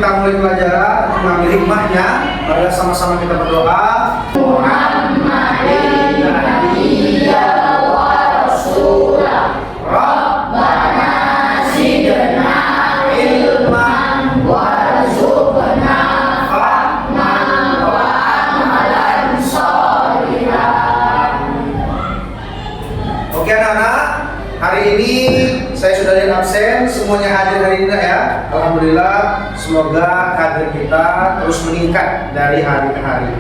kita mulai pelajaran, mengambil hikmahnya, mari sama-sama kita berdoa. Muhammadin nabiyya wa rasulah Rabbana zidna ilman warzuqna fahman wa amalan sholihan. Oke anak-anak, hari ini saya sudah lihat absen, semuanya hadir hari ini ya. Alhamdulillah, semoga kader kita terus meningkat dari hari ke hari.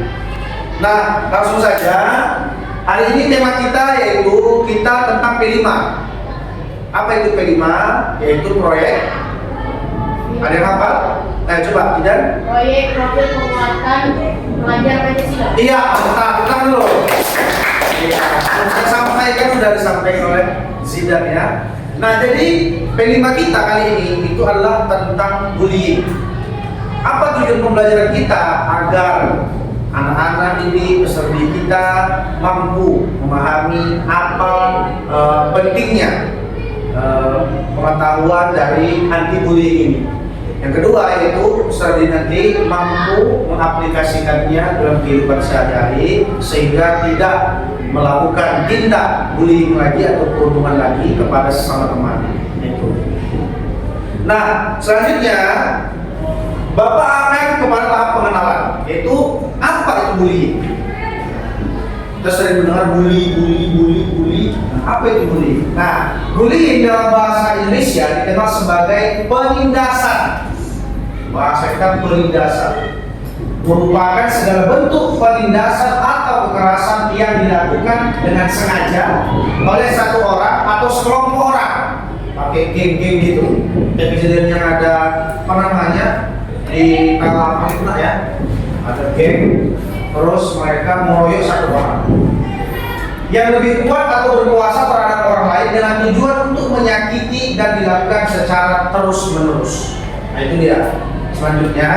Nah, langsung saja. Hari ini tema kita yaitu kita tentang P5. Apa itu P5? Yaitu proyek. Ada yang hafal? Nah, coba tidak? Proyek profil penguatan pelajar Pancasila. Iya, kita dulu. Iya, sudah disampaikan oleh Zidan ya. Nah, jadi P5 kita kali ini itu adalah tentang bullying. Apa tujuan pembelajaran kita? Agar anak-anak ini, peserta kita mampu memahami apa pentingnya pengetahuan dari anti bullying ini. Yang kedua yaitu peserta nanti mampu mengaplikasikannya dalam kehidupan sehari-hari sehingga tidak melakukan tindak bullying lagi atau perundungan lagi kepada sesama teman. Itu. Nah, selanjutnya Bapak akan kepada tahap pengenalan, yaitu apa itu bullying. Kita sering mendengar bully. Apa itu bullying? Nah, bullying dalam bahasa Indonesia dikenal sebagai penindasan. Bahasa kita penindasan merupakan segala bentuk penindasan atau kekerasan yang dilakukan dengan sengaja oleh satu orang atau sekelompok orang pakai geng-geng gitu. Jadi kejadian yang ada apa namanya di kalangan itu ya, ada geng, terus mereka meroyok satu orang yang lebih kuat atau berkuasa terhadap orang lain dengan tujuan untuk menyakiti dan dilakukan secara terus-menerus. Nah itu dia. Selanjutnya,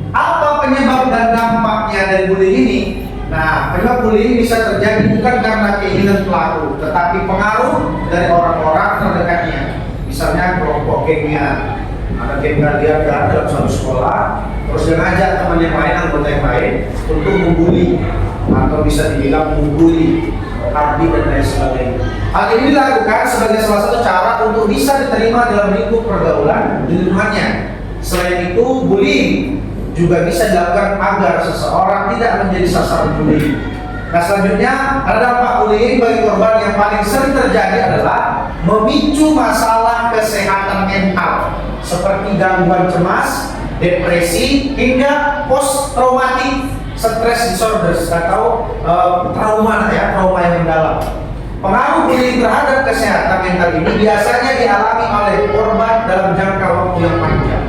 apa penyebab dan dampaknya dari bullying ini? Nah, penyebab bullying bisa terjadi bukan karena keinginan pelaku, tetapi pengaruh dari orang-orang terdekatnya. Misalnya kelompok gengnya, ada geng kalian dalam suatu sekolah, terus dia ngajak teman yang lain, anggota yang lain untuk membuli atau bisa dibilang membuli, arti dan lain sebagainya. Hal ini dilakukan sebagai salah satu cara untuk bisa diterima dalam lingkup pergaulan di lingkungannya. Selain itu, bullying juga bisa dilakukan agar seseorang tidak menjadi sasaran bullying. Nah, selanjutnya ada dampak bullying bagi korban yang paling sering terjadi adalah memicu masalah kesehatan mental seperti gangguan cemas, depresi, hingga post traumatic stress disorders atau trauma yang mendalam. Pengaruh bullying terhadap kesehatan mental ini biasanya dialami oleh korban dalam jangka waktu yang panjang.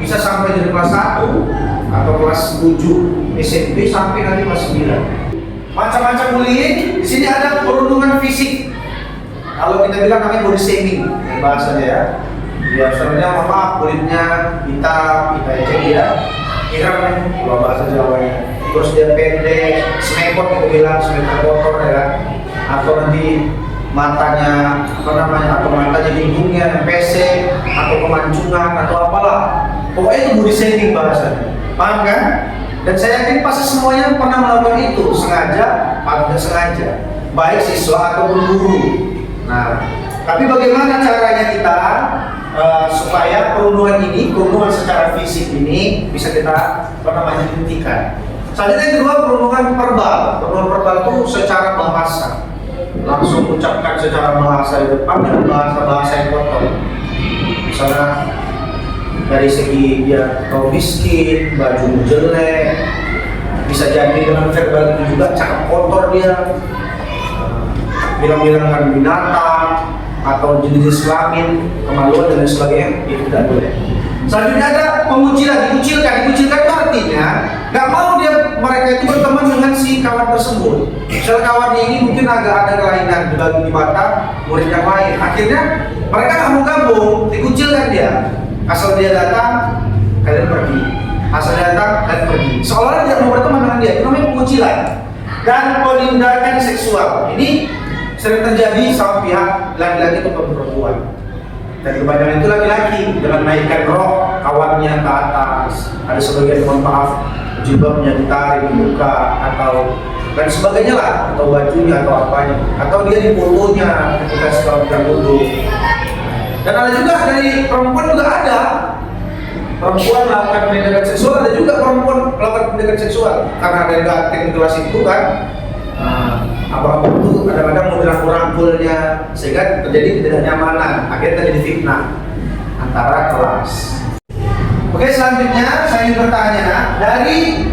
Bisa sampai dari kelas 1 atau kelas 7 SMP sampai nanti kelas 9. Macam-macam bullying, di sini ada perundungan fisik. Kalau kita bilang namanya body shaming bahasanya ya. Biasanya maaf kulitnya hitam, kita ejek ya. Irang kalau bahasa Jawanya. Terus dia pendek, snapot kita bilang, snapot kotor ya kan. Atau nanti matanya atau matanya hidungnya pesek atau kemancungan atau apalah. Pokoknya itu body shaming bahasanya. Paham kan? Dan saya yakin pasti semuanya pernah melakukan itu, sengaja atau tidak sengaja, baik siswa ataupun guru. Nah, tapi bagaimana caranya kita supaya perundungan secara fisik ini bisa kita hentikan? Selanjutnya yang kedua, perundungan verbal. Perundungan verbal itu secara bahasa, langsung ucapkan secara bahasa di depan dengan bahasa yang kotor. Misalnya dari segi dia kau miskin, baju jelek, bisa jadi dengan verbal itu juga cakap kotor dia, bilang-bilangkan binatang atau jenis kelamin, kemaluan dan lain sebagainya, itu tidak boleh. Selanjutnya ada pengucilan, dikucilkan itu artinya nggak mau mereka itu berteman dengan si kawan tersebut. Misalnya kawannya ini mungkin agak ada kelainan di mata murid yang lain, akhirnya mereka nggak mau gabung, dikucilkan dia. Asal dia datang, kalian pergi. Asal dia datang, kalian pergi. Seolah-olah tidak mau berteman dengan dia. Itu namanya pengucilan. Dan penindakan seksual. Ini sering terjadi sama pihak laki-laki atau perempuan. Dan kebanyakan itu laki-laki dengan naikkan rok kawannya ke atas, ada sebagian mohon maaf jilbabnya ditarik dibuka atau dan sebagainya lah, atau bajunya atau apanya, atau dia difotonya ketika sedang duduk. Dan ada juga dari perempuan juga ada perempuan melakukan pendekatan seksual, ada juga perempuan melakukan pendekatan seksual karena ada dating kelas itu kan. Abang-abang itu kadang-kadang mau dirangkul-rangkulnya sehingga terjadi ketidaknyamanan, akhirnya terjadi fitnah antara kelas. Oke, selanjutnya saya ingin bertanya, dari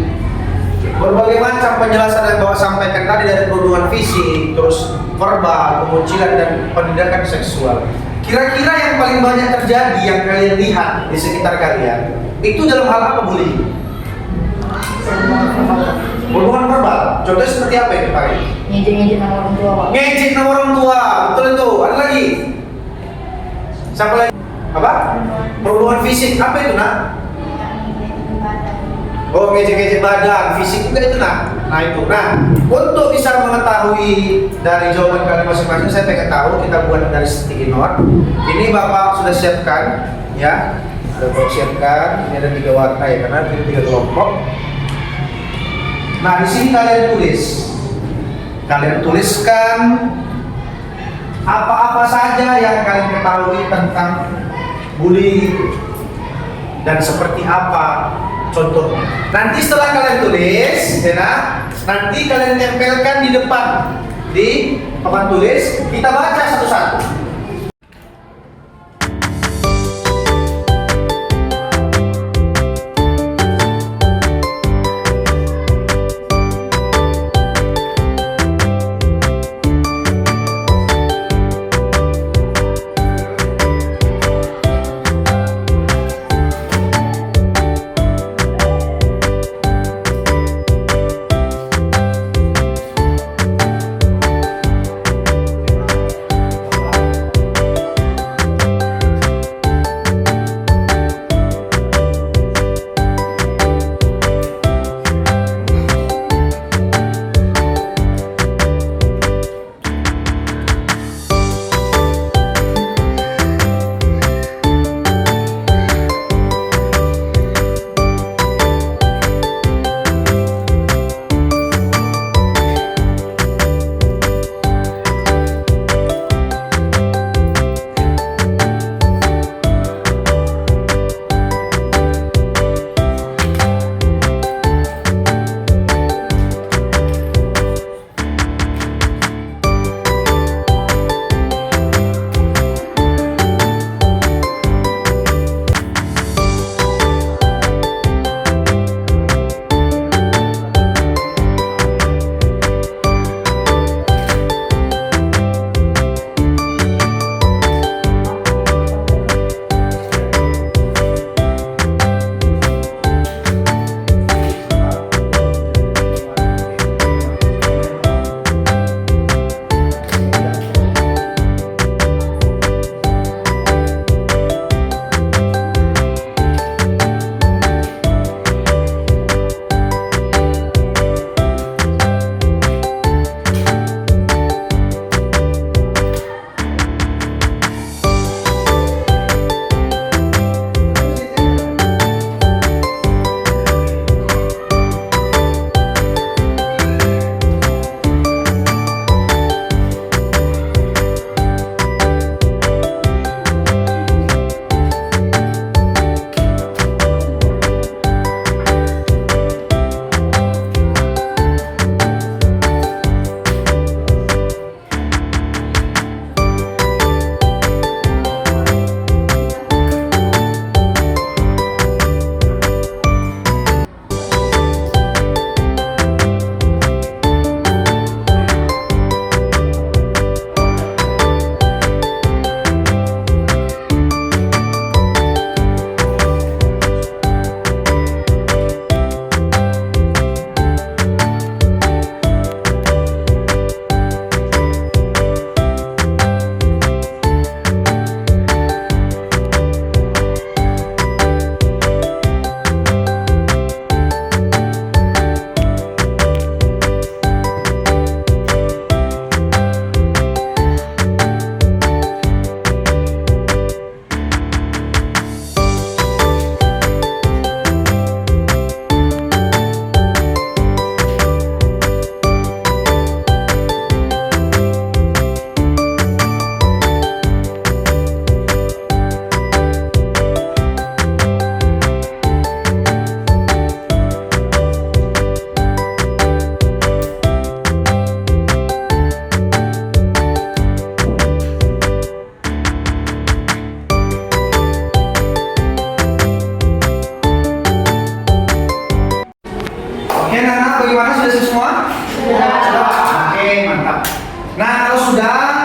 berbagai macam penjelasan yang Bapak sampaikan tadi, dari perundungan fisik, terus verbal, kemunculan dan penindakan seksual, kira-kira yang paling banyak terjadi yang kalian lihat di sekitar kalian itu dalam hal apa, bullying? Perundungan verbal, contohnya seperti apa itu Pak? Ngejek-ngejek nama orang tua, Pak. Ngejek nama orang tua, betul itu. Ada lagi? Siapa lagi? Apa? Perundungan fisik, apa itu nak? Oh, ngejek-ngejek badan, fisik juga itu nak. Nah itu. Nah, untuk bisa mengetahui dari jawaban kalian masing-masing, saya pengen tahu, kita buat dari sticky note. Ini Bapak sudah siapkan, ya. Sudah Bapak siapkan. Ini ada 3 warna ya, karena ini 3 kelompok. Nah, di sini kalian tuliskan apa-apa saja yang kalian ketahui tentang bullying itu dan seperti apa contohnya. Nanti setelah kalian tulis, ya, nanti kalian tempelkan di depan di papan tulis, kita baca satu-satu.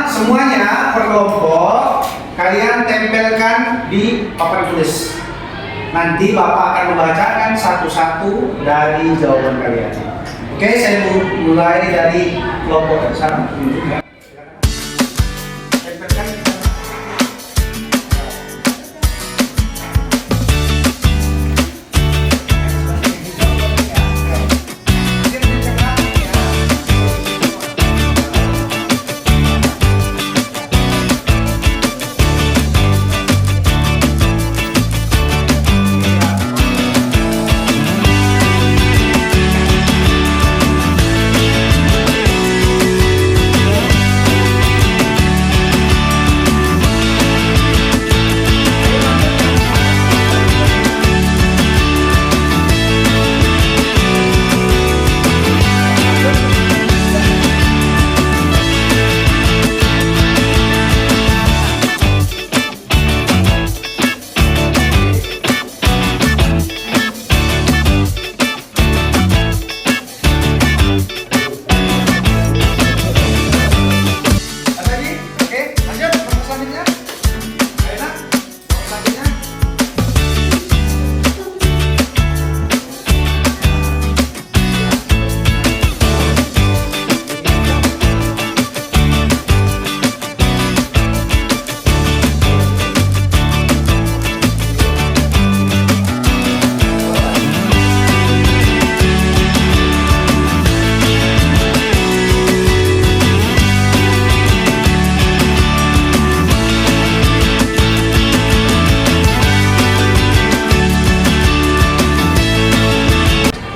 semuanya per kelompok kalian tempelkan di papan tulis. Nanti Bapak akan membacakan satu-satu dari jawaban kalian. Oke, saya mulai dari kelompok yang sama. Tempelkan di sana.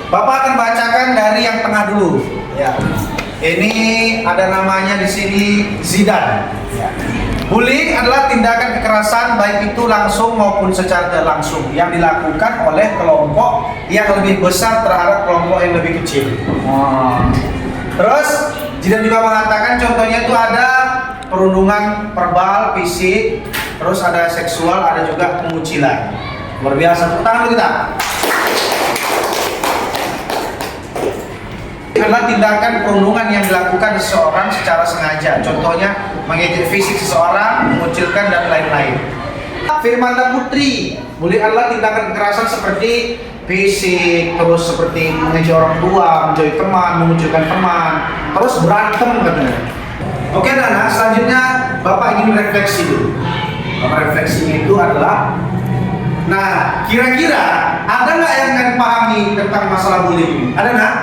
Bapak akan bacakan dari yang tengah dulu. Ya. Ini ada namanya di sini Zidane. Ya. Bullying adalah tindakan kekerasan baik itu langsung maupun secara tidak langsung yang dilakukan oleh kelompok yang lebih besar terhadap kelompok yang lebih kecil. Terus Zidane juga mengatakan contohnya itu ada perundungan verbal, fisik, terus ada seksual, ada juga pengucilan. Luar biasa. Tepuk tangan dulu kita. Adalah tindakan perundungan yang dilakukan seseorang secara sengaja. Contohnya mengejek fisik seseorang, mengucilkan dan lain-lain. Firmanta Putri, bullying adalah tindakan kekerasan seperti fisik, terus seperti mengejek orang tua, menjauhi teman, mengucilkan teman, terus berantem katanya. Oke Nana, selanjutnya Bapak ingin refleksi dulu. Refleksinya itu adalah, nah kira-kira ada nggak yang kalian pahami tentang masalah bullying? Ada nggak?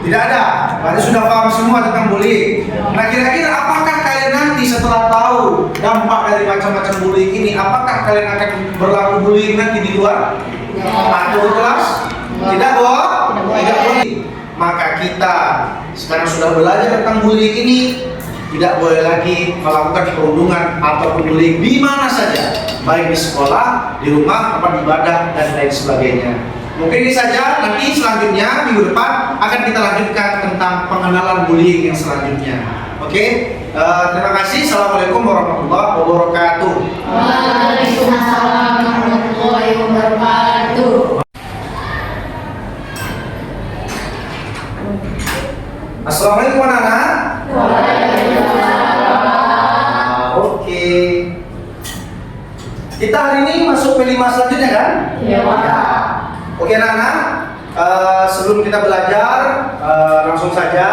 Tidak ada, berarti sudah paham semua tentang bullying. Nah kira-kira apakah kalian nanti setelah tahu dampak dari macam-macam bullying ini, apakah kalian akan berlaku bullying nanti di luar atau di kelas? Tidak dong, tidak boleh. Maka kita sekarang sudah belajar tentang bullying ini, tidak boleh lagi melakukan perundungan ataupun bullying di mana saja, baik di sekolah, di rumah, tempat ibadah dan lain sebagainya. Mungkin ini saja, nanti selanjutnya minggu depan akan kita lanjutkan tentang pengenalan bullying yang selanjutnya. Oke, terima kasih. Assalamualaikum warahmatullahi wabarakatuh. Waalaikumsalam warahmatullahi wabarakatuh. Assalamualaikum anak-anak. Oke. Kita hari ini masuk P5 selanjutnya kan? Iya, Pak. Oke anak-anak, sebelum kita belajar, langsung saja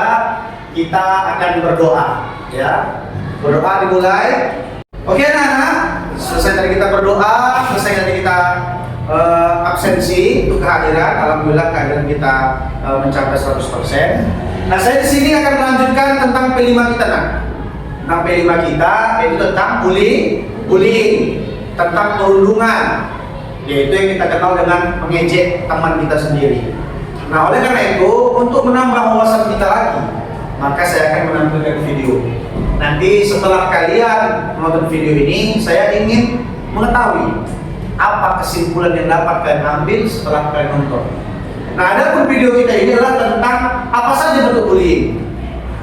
kita akan berdoa, ya. Berdoa dimulai. Oke anak-anak, selesai tadi kita berdoa, selesai tadi kita absensi untuk kehadiran. Alhamdulillah kehadiran kita mencapai 100%. Nah saya di sini akan melanjutkan tentang P5 kita, nak. Tentang P5 kita yaitu tentang bullying, tentang perundungan, yaitu yang kita kenal dengan mengejek teman kita sendiri. Nah oleh karena itu, untuk menambah wawasan kita lagi, maka saya akan menampilkan video. Nanti setelah kalian menonton video ini, saya ingin mengetahui apa kesimpulan yang dapat kalian ambil setelah kalian nonton. Nah adapun video kita ini adalah tentang apa saja bentuk bullying.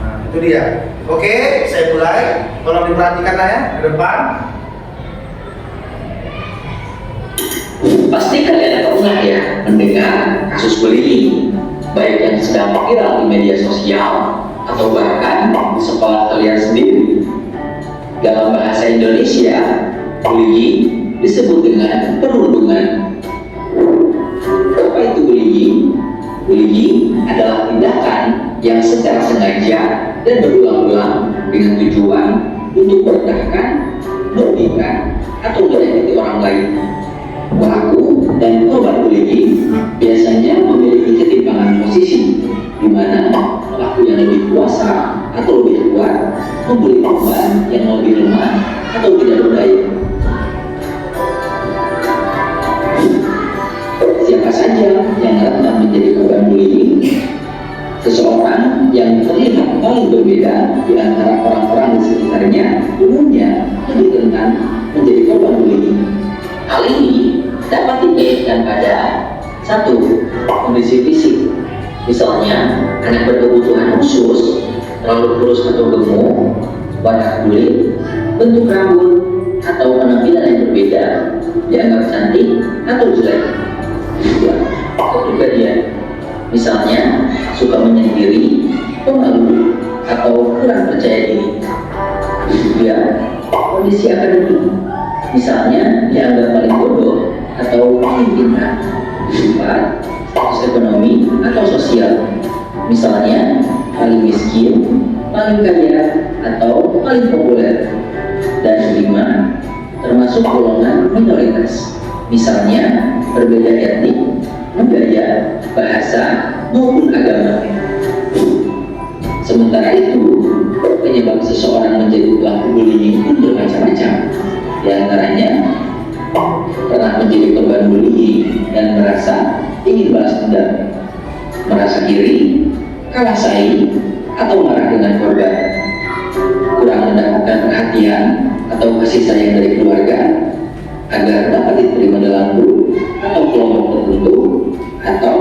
Nah itu dia. Oke, saya mulai. Tolong diperhatikan ya ke depan. Pasti kalian pernah ya mendengar kasus bullying, baik yang sedang viral di media sosial atau bahkan di sekolah kalian sendiri. Dalam bahasa Indonesia, bullying disebut dengan perundungan. Apa itu bullying? Bullying adalah tindakan yang secara sengaja dan berulang-ulang dengan tujuan untuk merendahkan, merugikan, atau menyakiti orang lain. Pelaku dan korban bullying biasanya memiliki ketimpangan posisi, di mana pelaku yang lebih kuasa atau lebih kuat membuli korban yang lebih lemah atau tidak berdaya. Siapa saja yang rentan menjadi korban bullying? Seseorang yang terlihat paling berbeda di antara orang-orang di sekitarnya umumnya lebih rentan menjadi korban bullying. Hal ini dapat dikaitkan pada satu, kondisi fisik. Misalnya, anak berkebutuhan khusus, terlalu kurus atau gemuk, warna kulit, bentuk rambut, atau penampilan yang berbeda, dianggap cantik atau jelek. Dua, kepribadian. Misalnya, suka menyendiri, pemalu, atau kurang percaya diri. Tiga, kondisi akademik. Misalnya, dianggap paling bodoh atau paling pintar. Empat, status ekonomi atau sosial. Misalnya, paling miskin, paling kaya, atau paling populer. Dan lima, termasuk golongan minoritas. Misalnya, berbeda etnik, budaya, bahasa, maupun agama. Sementara itu, penyebab seseorang menjadi pelaku bullying pun bermacam-macam. Di antaranya, pernah menjadi korban bullying dan merasa ingin balas dendam, merasa iri, kalah saing, atau marah dengan korban, kurang mendapatkan perhatian atau kasih sayang dari keluarga agar dapat diterima dalam grup atau kelompok tertentu, atau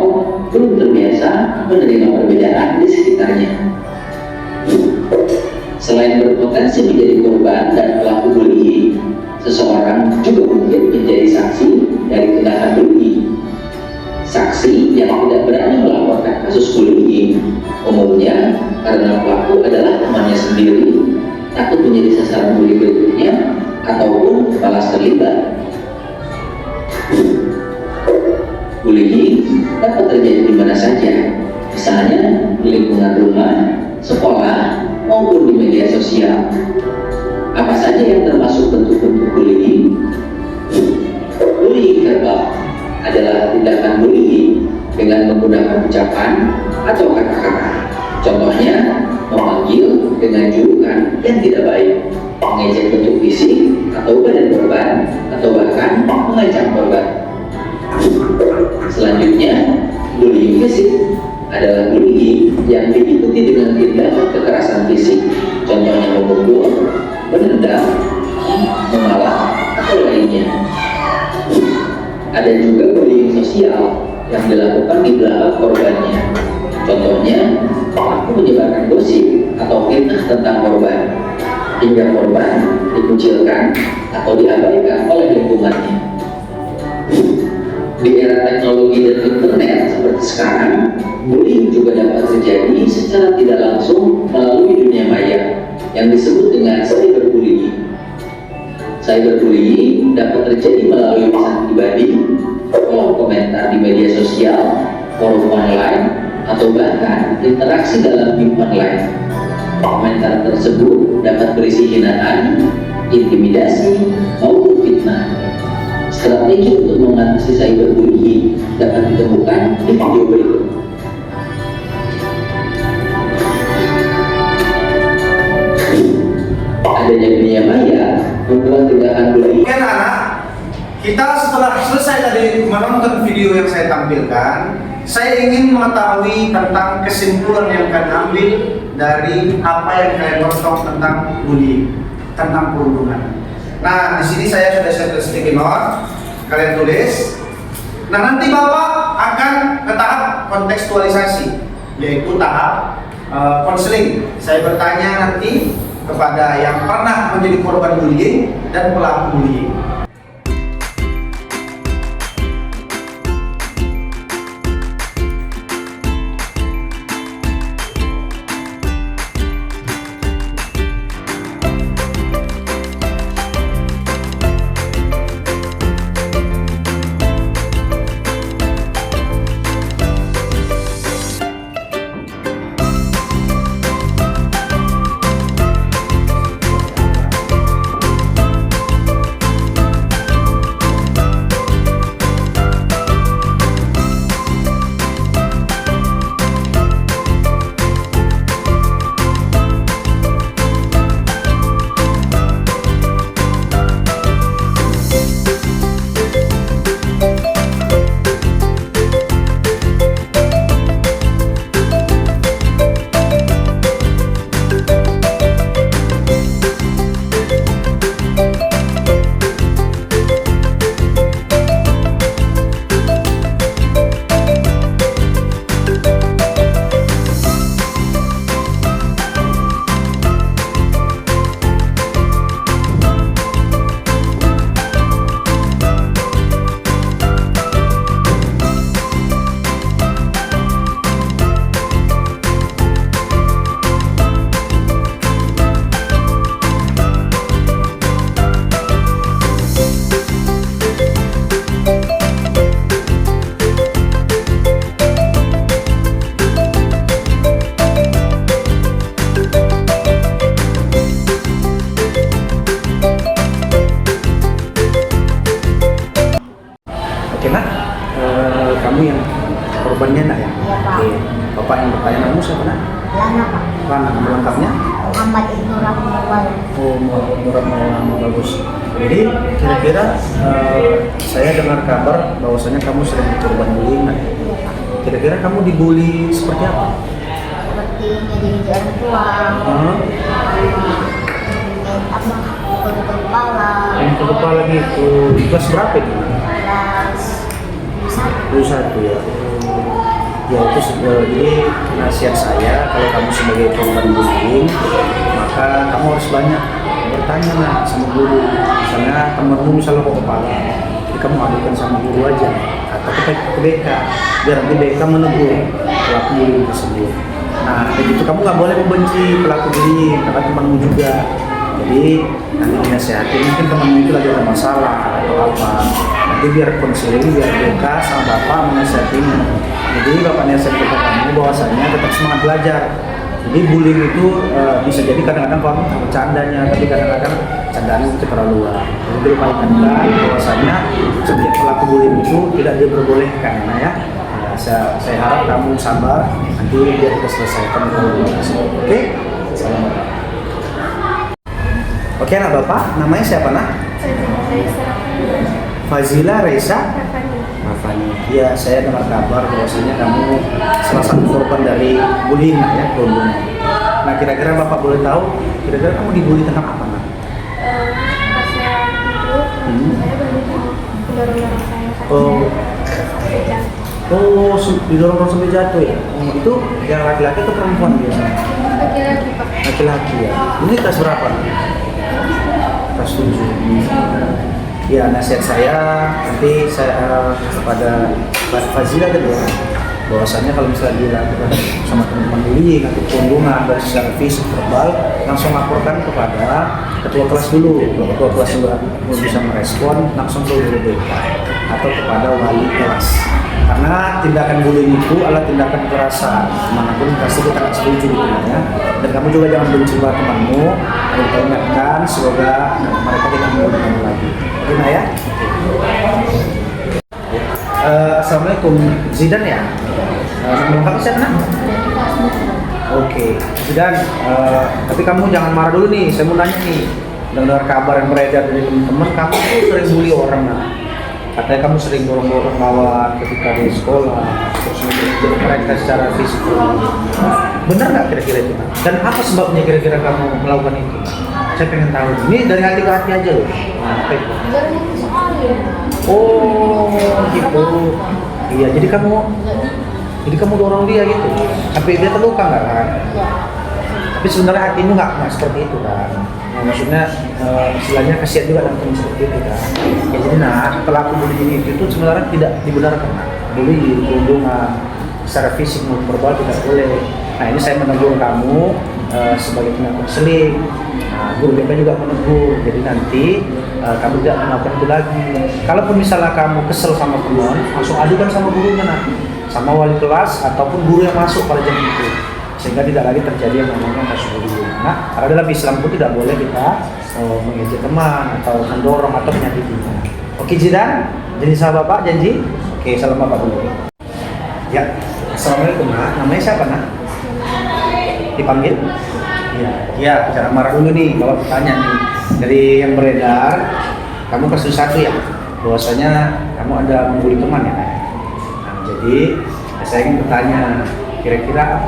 belum terbiasa menerima perbedaan di sekitarnya. Selain berpotensi menjadi korban dan pelaku bullying, seseorang juga mungkin menjadi saksi dari tindakan bullying. Saksi yang tidak berani melaporkan kasus bullying umumnya karena pelaku adalah temannya sendiri, takut menjadi sasaran bully berikutnya, ataupun malas terlibat. Bullying dapat terjadi di mana saja, misalnya di lingkungan rumah, sekolah, maupun di media sosial. Apa saja yang termasuk bentuk-bentuk bullying? Bullying verbal adalah tindakan bullying dengan menggunakan ucapan atau kata-kata. Contohnya, memanggil dengan julukan yang tidak baik, mengejek bentuk fisik atau badan korban, atau bahkan mengancam korban. Selanjutnya, bullying fisik adalah bullying yang diikuti dengan tindakan kekerasan fisik, contohnya memukul, menendang, memalak, atau lainnya. Ada juga bullying sosial yang dilakukan di belakang korbannya, contohnya pelaku menyebarkan gosip atau fitnah tentang korban, hingga korban dikucilkan atau diabaikan oleh lingkungannya. Di era teknologi dan internet seperti sekarang, bullying juga dapat terjadi secara tidak langsung melalui dunia maya yang disebut dengan cyberbullying. Cyberbullying dapat terjadi melalui pesan pribadi, kolom komentar di media sosial, forum online, atau bahkan interaksi dalam game online. Komentar tersebut dapat berisi hinaan, intimidasi, maupun fitnah. Strategi untuk mengatasi cyberbullying dapat ditemukan di video berikut. Adanya dunia maya membuat tindakan bullying. Oke anak, kita setelah selesai tadi menonton video yang saya tampilkan, saya ingin mengetahui tentang kesimpulan yang kalian ambil dari apa yang kalian tonton tentang bullying, tentang perundungan. Nah, di sini saya sudah set sticky note, kalian tulis. Nah, nanti Bapak akan ke tahap kontekstualisasi, yaitu tahap konseling. Saya bertanya nanti kepada yang pernah menjadi korban bullying dan pelaku bullying. Oh, mau bagus. Jadi kira-kira saya dengar kabar bahwasanya kamu sering korban bullying. Nah, kira-kira kamu dibully seperti apa? Seperti ngejek orang tua, apa pukul kepala, Yang ke kepala gitu. Kelas berapa itu? kelas 21 ya. Ya itu jadi nasihat saya, kalau kamu sebagai korban bullying, maka kamu harus banyak bertanya nah sama guru. Misalnya temenmu misalnya kok kepala, jadi kamu adukan sama guru aja atau ke BK, biar nanti BK menegur pelaku bullying tersebut. Nah, begitu kamu nggak boleh membenci pelaku bullying karena temanmu juga. Jadi nanti dinasihati, mungkin temanmu itu lagi ada masalah atau apa. Nanti biar konseling, biar BK sama bapak menasihatinya. Jadi bapak nasihat ke kamu bahwasanya tetap semangat belajar. Jadi bullying itu bisa jadi kadang-kadang kamu bercandanya, tapi kadang-kadang candaan itu keterlaluan. Jadi dilupakan bahwasanya setiap pelaku bullying itu tidak diperbolehkan, nah ya. Saya harap kamu sabar, nanti biar kita selesaikan kalau oke? Salam. Oke, anak bapak, namanya siapa nak? Fazila Reisa Mafani. Ya, saya dengar kabar bahwasanya kamu salah satu korban dari bullying ya, perundungan. Nah, kira-kira bapak boleh tahu, kira-kira kamu dibully tentang apa nak? pas saya tidur, saya berdorong saya sakit. Oh, didorong sampai jatuh ya? Oh, itu yang laki-laki atau perempuan biasanya? Laki-laki Pak. Laki-laki ya. Ini kelas berapa? Kelas 7. Ya, nasihat saya nanti saya kepada Pak Fazila gitu ya, bahwasannya kalau misalnya dilakukan sama teman-teman bullying atau perundungan dari secara fisik verbal, langsung laporkan kepada ketua kelas dulu. Kalau ketua kelas belum bisa merespon, langsung ke guru BK atau kepada wali kelas. Karena tindakan bullying itu adalah tindakan kekerasan, manapun pasti kita akan setuju gitu ya. Dan kamu juga jangan benci temanmu, kita ingatkan semoga mereka tidak membuli kamu lagi. Oke nah ya. Assalamualaikum, Zidan ya. Nama lengkapnya siapa nak? Oke, Zidan. Tapi kamu jangan marah dulu nih. Saya mau nanya nih. Dengar kabar yang beredar dari teman-teman, kamu tuh sering bully orang nah. Katanya kamu sering dorong-dorong lawan ketika di sekolah, terus menjadi mereka secara fisik. Benar nggak kira-kira itu? Dan apa sebabnya kira-kira kamu melakukan itu? Saya pengen tahu. Ini dari hati ke hati aja loh. Nah, apa itu? Jarang sekali. Oh, gitu. Iya, jadi kamu dorong dia gitu. Sampai dia terluka nggak kan? Ya. Tapi sebenarnya hatimu nggak seperti itu kan? Nah, maksudnya istilahnya kasihan juga dengan teman seperti itu kan? Ya jadi pelaku bullying itu sebenarnya tidak dibenarkan. Bullying, perundungan, secara fisik maupun verbal tidak boleh. Nah ini saya menegur kamu sebagai tenaga konseling. Nah, guru BK juga menegur. Jadi nanti kamu tidak melakukan itu lagi. Kalaupun misalnya kamu kesel sama teman, langsung adukan sama gurunya nanti, sama wali kelas ataupun guru yang masuk pada jam itu, sehingga tidak lagi terjadi yang namanya kasus bullying. Nah, karena dalam Islam pun tidak boleh kita mengejek teman atau mendorong atau menyakitinya. Oke Zidan, jadi sahabat Bapak janji. Oke, salam Bapak dulu. Ya, assalamualaikum nak. Namanya siapa nak? Dipanggil? Iya. Ya, jangan marah dulu nih. Bapak bertanya nih dari yang beredar, kamu kasus 1 ya, bahwasanya kamu ada membuli teman ya. Nah, jadi saya ingin bertanya. Kira-kira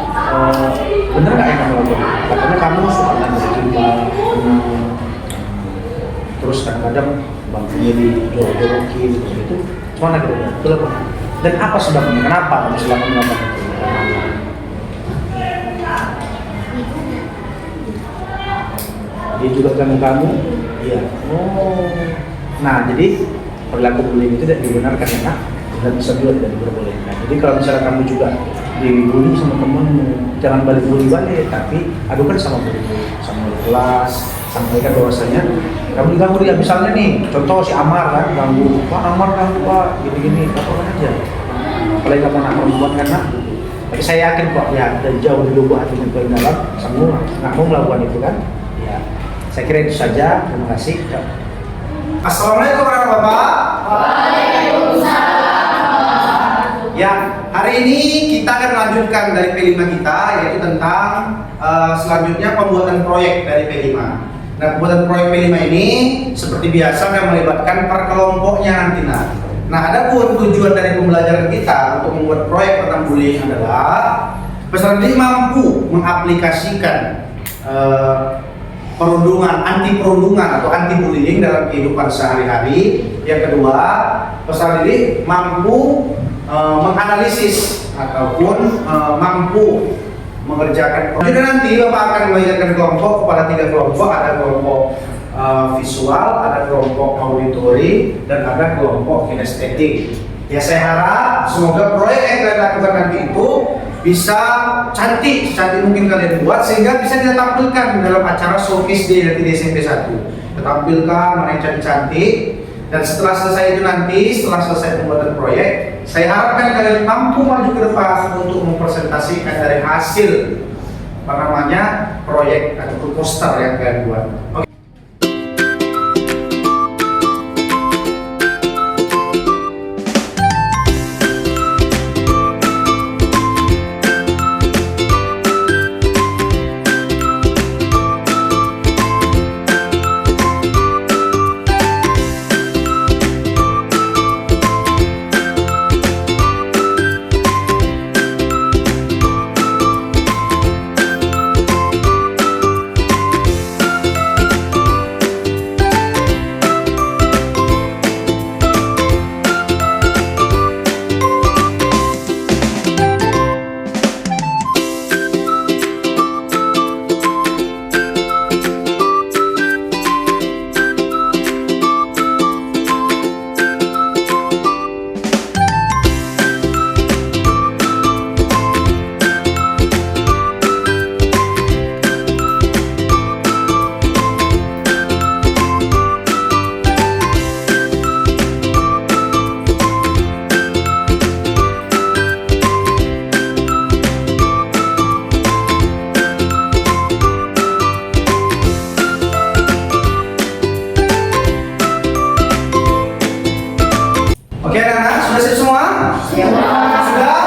bener nggak yang kamu lakukan? Katanya kamu suka ngambil jilbab, terus kadang-kadang bangkunya dijorok-jorokin gitu. Gimana kira-kira? Betul apa? Dan apa sebabnya? Kenapa kamu selama melakukan itu? Dia juga ganggu kamu? Iya. Oh. Nah, jadi perilaku bullying itu tidak dibenarkan ya, Kak? Dan bisa juga tidak diperbolehkan. Jadi kalau misalnya kamu juga dibully sama temenmu, jangan balik bully, tapi adukan sama guru, sama kelas, sampaikan bahwasanya kamu diganggu dia. Misalnya nih, contoh si Amar kan ganggu, Pak Amar ganggu Pak, gini-gini, apa aja. Apalagi kamu anak perempuan kan nak. Tapi saya yakin kok ya, dari jauh di lubuk hatimu ke dalam, kamu nggak mau melakukan itu kan? Ya, saya kira itu saja. Terima kasih. Assalamualaikum warahmatullahi wabarakatuh. Waalaikumsalam. Ya, hari ini kita akan melanjutkan dari P5 kita, yaitu tentang selanjutnya pembuatan proyek dari P5. Nah, pembuatan proyek P5 ini seperti biasa akan melibatkan per kelompoknya nanti. Nah, adapun tujuan dari pembelajaran kita untuk membuat proyek tentang bullying adalah peserta didik mampu mengaplikasikan perundungan, anti perundungan atau anti bullying dalam kehidupan sehari-hari. Yang kedua, peserta didik mampu menganalisis ataupun mampu mengerjakan. Jadi nanti Bapak akan membagikan kelompok kepada 3 kelompok, ada kelompok visual, ada kelompok auditori, dan ada kelompok kinestetik. Ya, saya harap semoga proyek yang kalian lakukan nanti itu bisa cantik mungkin kalian buat sehingga bisa kita tampilkan dalam acara showcase di SMP 1. Kita tampilkan mana yang cantik-cantik, dan setelah selesai itu nanti, setelah selesai pembuatan proyek, saya harapkan kalian mampu maju ke depan untuk mempresentasikan dari hasil proyek atau poster yang kalian buat. Oke. Oke anak-anak, sudah siap semua? Sudah?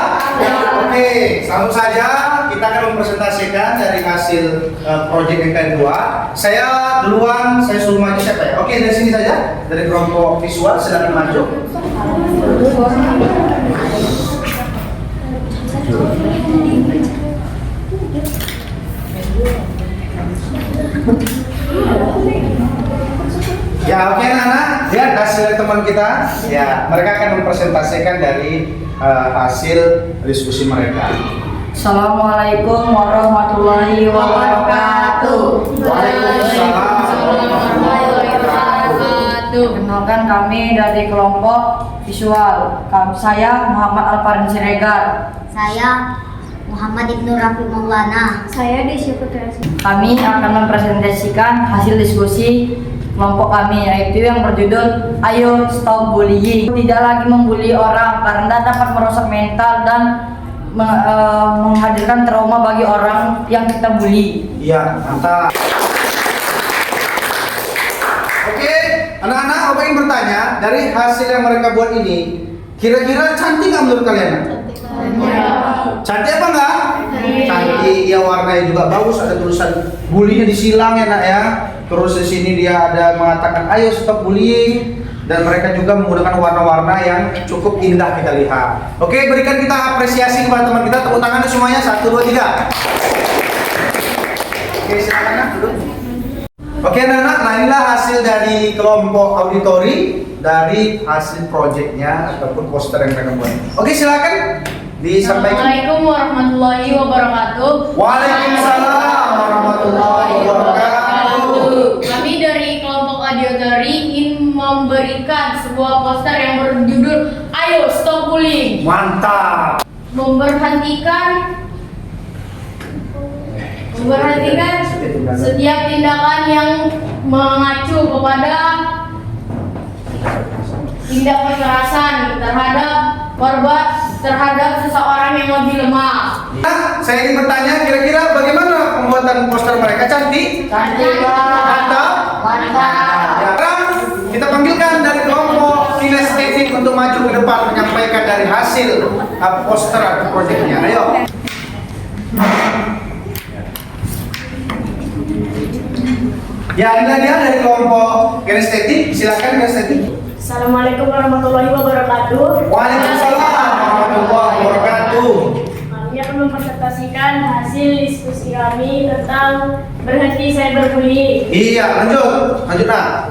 Oke, langsung saja kita akan mempresentasikan dari hasil proyek yang kalian buat. Saya duluan, saya suruh maju siapa ya? Oke, dari sini saja, dari kelompok visual, silakan maju. Ya, oke anak-anak, lihat hasil teman kita. Ya, mereka akan mempresentasikan dari hasil diskusi mereka. Assalamualaikum warahmatullahi wabarakatuh. Waalaikumsalam warahmatullahi wabarakatuh. Kenalkan, kami dari kelompok visual. Saya Muhammad Alfarin Siregar. Saya Muhammad Ibnu Rafi Maulana. Saya Desya Putra. Kami akan mempresentasikan hasil diskusi kelompok kami, yaitu yang berjudul Ayo Stop Bullying. Tidak lagi membuli orang karena dapat merusak mental dan menghadirkan trauma bagi orang yang kita bully. Iya, mantap. Oke, anak-anak, aku ingin bertanya, dari hasil yang mereka buat ini, kira-kira cantik nggak menurut kalian? Cantik apa enggak? Cantik, ya warnanya juga bagus, ada tulisan bullying di silang ya nak ya. Terus di sini dia ada mengatakan ayo stop bullying, dan mereka juga menggunakan warna-warna yang cukup indah kita lihat. Oke, berikan kita apresiasi kepada teman kita, tepuk tangan semuanya, 1, 2, 3. Oke, silakan nak duduk. Oke anak-anak, nah inilah hasil dari kelompok auditori dari hasil proyeknya ataupun poster yang mereka buat. Oke, silakan disampaikan. Assalamualaikum warahmatullahi wabarakatuh. Waalaikumsalam warahmatullahi wabarakatuh. Kami dari kelompok auditori ingin memberikan sebuah poster yang berjudul Ayo Stop Bullying. Mantap. Memberhentikan setiap tindakan yang mengacu kepada tindak kekerasan terhadap seseorang yang lebih lemah. Nah, saya ingin bertanya, kira-kira bagaimana pembuatan poster mereka? Cantik? Cantik. Mantap? Ya, sekarang kita panggilkan dari kelompok kinestetik untuk maju ke depan menyampaikan dari hasil poster atau proyeknya. Ayo. Ya, ini dia dari kelompok kinestetik. Silakan kinestetik. Assalamualaikum warahmatullahi wabarakatuh. Waalaikumsalam warahmatullahi wabarakatuh. Kami akan mempresentasikan hasil diskusi kami tentang berhenti cyberbullying. Iya, lanjut nah.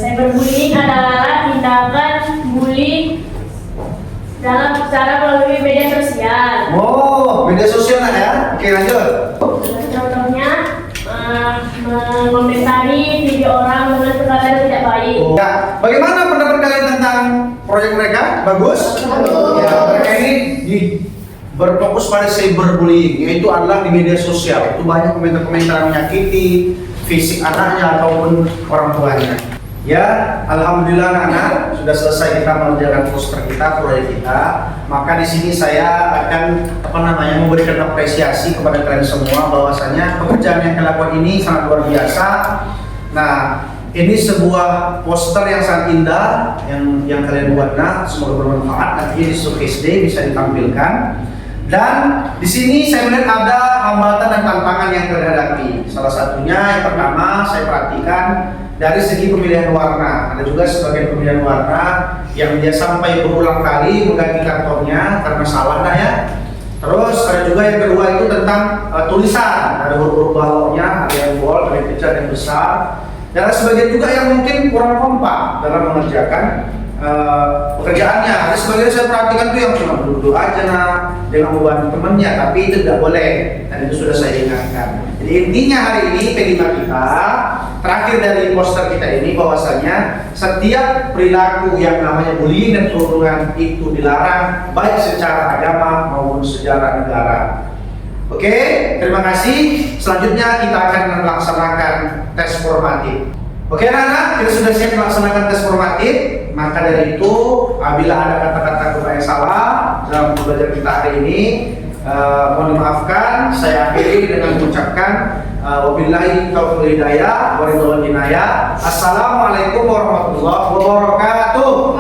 Cyberbullying adalah tindakan bully dalam cara melalui media sosial. Oh, media sosial lah ya. Oke, lanjut. Contohnya mengomentari video orang dengan perkataan yang tidak baik. Ya, bagaimana pendapat kalian tentang proyek mereka? Bagus? Ya, mereka ini berfokus pada cyberbullying, yaitu adalah di media sosial. Itu banyak komentar-komentar menyakiti fisik anaknya ataupun orang tuanya. Ya, alhamdulillah anak-anak sudah selesai kita mengerjakan poster kita, proyek kita. Maka di sini saya akan memberikan apresiasi kepada kalian semua bahwasanya pekerjaan yang kalian lakukan ini sangat luar biasa. Nah, ini sebuah poster yang sangat indah yang kalian buat. Nah, semoga bermanfaat. Nanti di showcase day bisa ditampilkan. Dan di sini saya melihat ada hambatan dan tantangan yang kalian hadapi. Salah satunya yang pertama saya perhatikan dari segi pemilihan warna. Ada juga sebagian pemilihan warna yang dia sampai berulang kali mengganti kartonnya karena salah ya. Terus ada juga yang kedua itu tentang tulisan. Ada huruf baloknya, ada yang bold, ada yang kecil, ada yang besar. Dan ada sebagian juga yang mungkin kurang kompak dalam mengerjakan pekerjaannya. Ada sebagian saya perhatikan tuh yang cuma duduk aja dengan membantu temannya, tapi itu tidak boleh. Dan itu sudah saya ingatkan. Jadi intinya hari ini P5 kita terakhir dari poster kita ini bahwasanya setiap perilaku yang namanya bullying dan perundungan itu dilarang baik secara agama maupun secara negara. Oke, terima kasih. Selanjutnya kita akan melaksanakan tes formatif. Oke anak-anak, kita sudah siap melaksanakan tes formatif. Maka dari itu, apabila ada kata-kata yang salah dalam belajar kita hari ini, mohon dimaafkan. Saya akhiri dengan mengucapkan wabillahi taufiq hidayah wa ridwan inayah. Assalamualaikum warahmatullahi wabarakatuh.